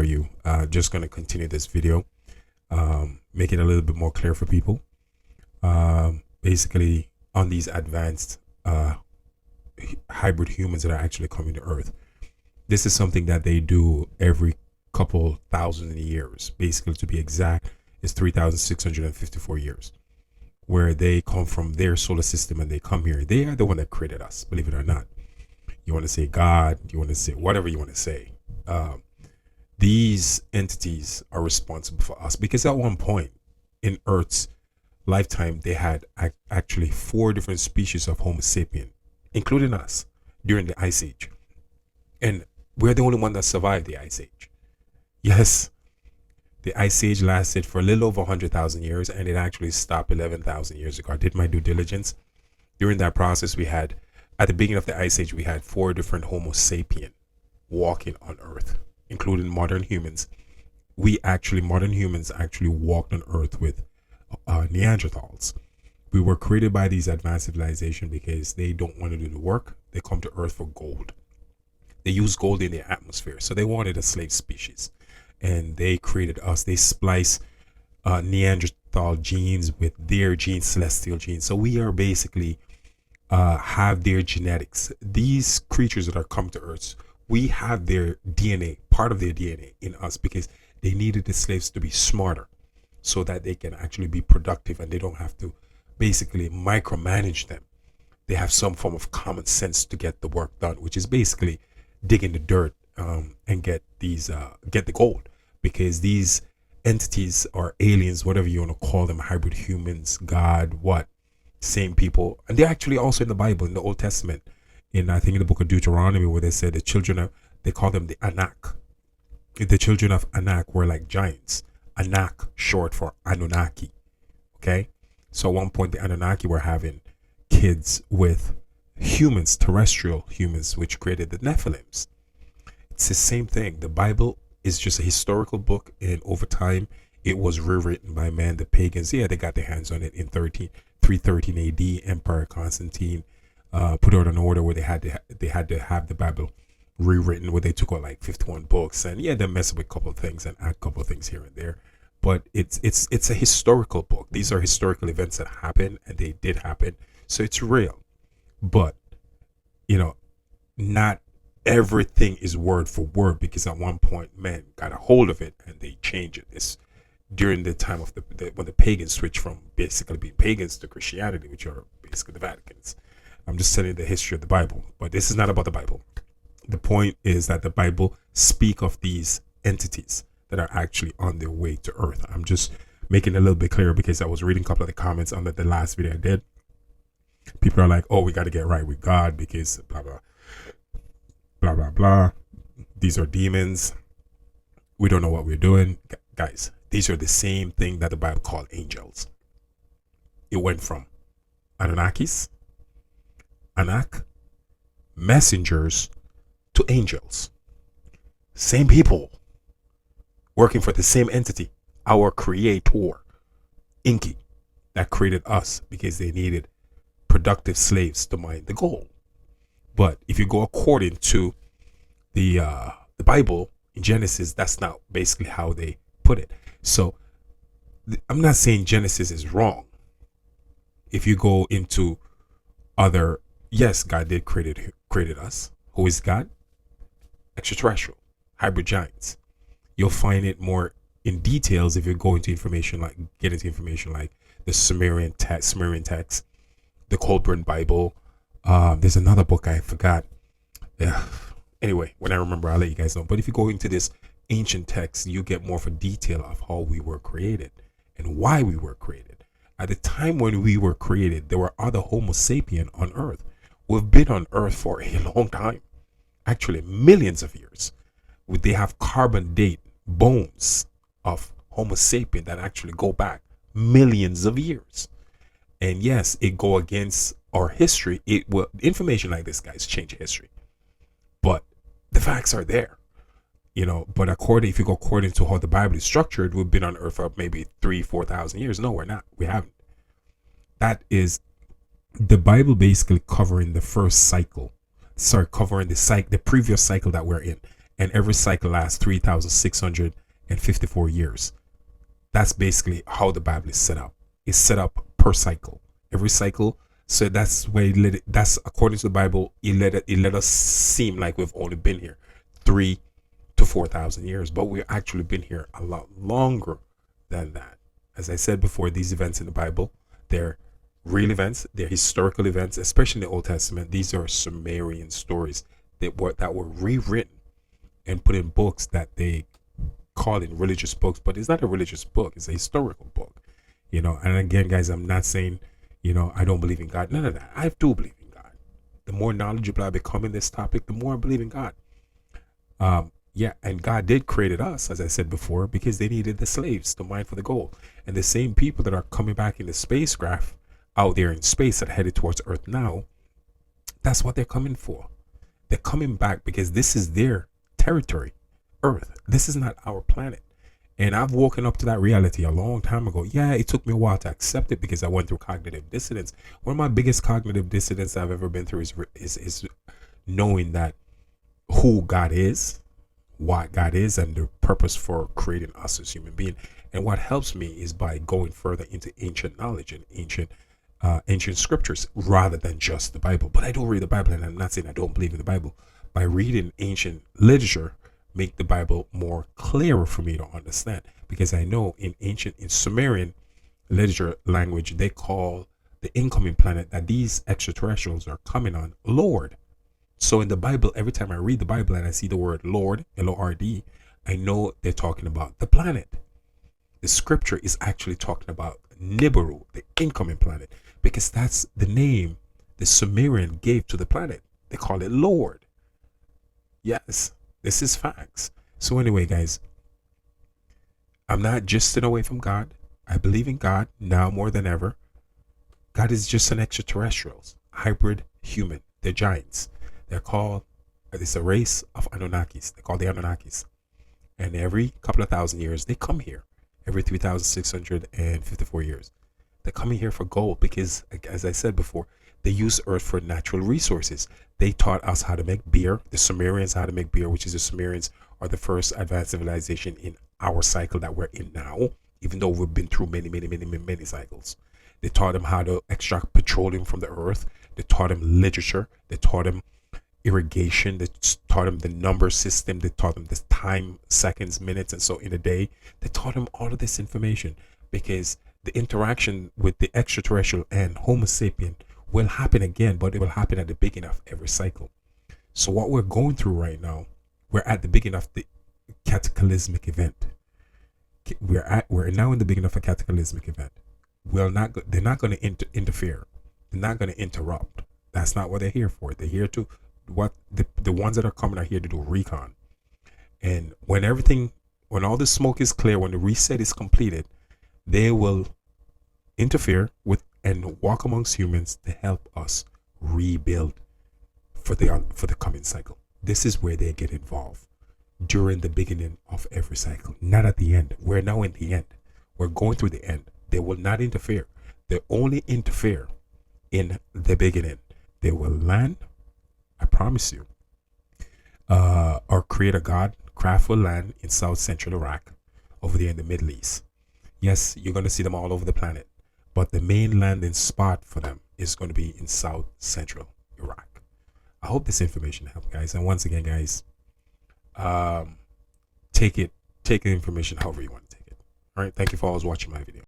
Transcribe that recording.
are you? Just going to continue this video, make it a little bit more clear for people. Basically, on these advanced hybrid humans that are actually coming to Earth. This is something that they do every couple thousand years. Basically, to be exact, is 3,654 years, where they come from their solar system and they come here. They are the one that created us, believe it or not. You want to say God, you want to say whatever you want to say. These entities are responsible for us because at one point in Earth's lifetime, they had actually 4 different species of Homo sapien, including us, during the Ice Age. And we're the only one that survived the Ice Age. Yes, the Ice Age lasted for a little over 100,000 years, and it actually stopped 11,000 years ago. I did my due diligence. During that process, we had, at the beginning of the Ice Age, we had 4 different Homo sapien walking on Earth, including modern humans. Modern humans actually walked on Earth with Neanderthals. We were created by these advanced civilizations because they don't want to do the work. They come to Earth for gold. They use gold in their atmosphere, so they wanted a slave species, and they created us. They splice Neanderthal genes with their genes, celestial genes. So we are basically have their genetics. These creatures that are come to Earth, we have their DNA, part of their DNA in us, because they needed the slaves to be smarter so that they can actually be productive and they don't have to basically micromanage them. They have some form of common sense to get the work done, which is basically dig in the dirt and get the gold, because these entities or aliens, whatever you want to call them, hybrid humans, God, what, same people, and they're actually also in the Bible, in the Old Testament, in I think in the book of Deuteronomy, where they said they call them the Anak. The children of Anak were like giants. Anak, short for Anunnaki. Okay, so at one point the Anunnaki were having kids with humans, terrestrial humans, which created the Nephilims. It's the same thing. The Bible is just a historical book, and over time it was rewritten by man. The pagans, yeah, they got their hands on it in 313 AD. Emperor Constantine put out an order where they had to have the Bible rewritten, where they took out like 51 books, and yeah, they mess up with a couple of things and add a couple of things here and there. But it's a historical book. These are historical events that happened, and they did happen, so it's real. But not everything is word for word, because at one point men got a hold of it and they changed it. It's during the time of when the pagans switched from basically being pagans to Christianity, which are basically the Vaticans. I'm just telling the history of the Bible, but this is not about the Bible. The point is that the Bible speak of these entities that are actually on their way to Earth. I'm just making it a little bit clearer because I was reading a couple of the comments under the last video I did. People are like, oh, we got to get right with God because blah, blah, blah, blah, blah. These are demons. We don't know what we're doing. Guys, these are the same thing that the Bible called angels. It went from Anunnakis, Anak, messengers, to angels. Same people working for the same entity, our creator, Inky, that created us because they needed productive slaves to mine the gold. But if you go according to the Bible in Genesis, that's not basically how they put it. So I'm not saying Genesis is wrong. If you go into other, yes, God did created us. Who is God? Extraterrestrial, hybrid giants. You'll find it more in details if you go into information like the Sumerian text, the Colburn Bible. There's another book I forgot. Yeah. Anyway, when I remember, I'll let you guys know. But if you go into this ancient text, you get more of a detail of how we were created and why we were created. At the time when we were created, there were other Homo sapien on Earth. We've been on Earth for a long time. Actually, millions of years. They have carbon date bones of Homo sapien that actually go back millions of years. And yes, it go against our history. It will, information like this, guys, change history. But the facts are there. But if you go according to how the Bible is structured, we've been on Earth for maybe 3,000-4,000 years. No, we're not. We haven't. That is the Bible basically covering the first cycle. Covering the previous cycle that we're in. and every cycle lasts 3,654 years. That's basically how the Bible is set up. It's set up per cycle. Every cycle. So that's why that's according to the Bible. It let us seem like we've only been here 3 to 4,000 years, but we've actually been here a lot longer than that. As I said before, these events in the Bible, they're real events, they're historical events, especially in the Old Testament. These are Sumerian stories that were rewritten and put in books that they call in religious books, but it's not a religious book, it's a historical book. And again, guys, I'm not saying, I don't believe in God. None of that. I do believe in God. The more knowledgeable I become in this topic, the more I believe in God. Yeah, and God did create us, as I said before, because they needed the slaves to mine for the gold. And the same people that are coming back in the spacecraft out there in space that are headed towards Earth now, that's what they're coming for. They're coming back because this is their territory, Earth. This is not our planet. And I've woken up to that reality a long time ago. Yeah, it took me a while to accept it because I went through cognitive dissonance. One of my biggest cognitive dissonance I've ever been through is knowing that who God is, what God is, and the purpose for creating us as human beings. And what helps me is by going further into ancient knowledge and ancient scriptures rather than just the Bible. But I don't read the Bible, and I'm not saying I don't believe in the Bible. By reading ancient literature, make the Bible more clearer for me to understand, because I know in Sumerian literature language, they call the incoming planet that these extraterrestrials are coming on Lord. So in the Bible, every time I read the Bible and I see the word Lord, Lord, I know they're talking about the planet. The scripture is actually talking about Nibiru, the incoming planet, because that's the name the Sumerian gave to the planet. They call it Lord. Yes, this is facts. So anyway, guys, I'm not just away from God. I believe in God now more than ever. God is just an extraterrestrials, hybrid human. They're giants. They're called, it's a race of Anunnakis. They're called the Anunnakis. And every couple of thousand years, they come here. Every 3,654 years. They're coming here for gold because, as I said before, they use Earth for natural resources. They taught us how to make beer. The Sumerians how to make beer, which is the Sumerians are the first advanced civilization in our cycle that we're in now, even though we've been through many cycles. They taught them how to extract petroleum from the earth. They taught them literature. They taught them irrigation. They taught them the number system. They taught them the time, seconds, minutes, and so in a day. They taught them all of this information because the interaction with the extraterrestrial and Homo sapien will happen again, but it will happen at the beginning of every cycle. So what we're going through right now, we're at the beginning of the cataclysmic event. We're now in the beginning of a cataclysmic event. They're not going to interfere. They're not going to interrupt. That's not what they're here for. They're here to the ones that are coming are here to do recon. And when all the smoke is clear, when the reset is completed, they will interfere with and walk amongst humans to help us rebuild for the coming cycle. This is where they get involved during the beginning of every cycle, not at the end. We're now in the end. We're going through the end. They will not interfere. They only interfere in the beginning. They will land, I promise you, our creator God craft will land in South Central Iraq, over there in the Middle East. Yes, you're going to see them all over the planet, but the main landing spot for them is going to be in South Central Iraq. I hope this information helped, guys. And once again, guys, take the information however you want to take it. All right. Thank you for always watching my video.